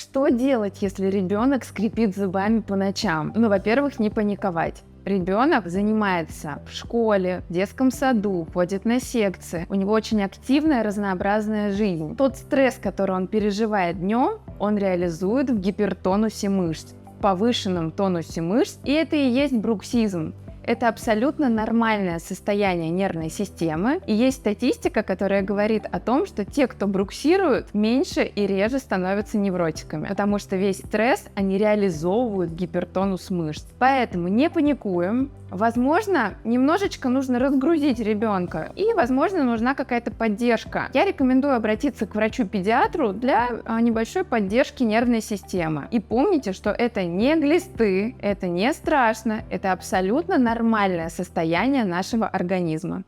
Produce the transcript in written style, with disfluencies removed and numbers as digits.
Что делать, если ребенок скрипит зубами по ночам? Ну, во-первых, не паниковать. Ребенок занимается в школе, в детском саду, ходит на секции. У него очень активная, разнообразная жизнь. Тот стресс, который он переживает днем, он реализует в гипертонусе мышц, в повышенном тонусе мышц, и это и есть бруксизм. Это абсолютно нормальное состояние нервной системы, и есть статистика, которая говорит о том, что те, кто бруксируют, меньше и реже становятся невротиками, потому что весь стресс они реализовывают в гипертонус мышц. Поэтому не паникуем. Возможно, немножечко нужно разгрузить ребенка, и, возможно, нужна какая-то поддержка. Я рекомендую обратиться к врачу-педиатру для небольшой поддержки нервной системы. И помните, что это не глисты, это не страшно, это абсолютно нормальное состояние нашего организма.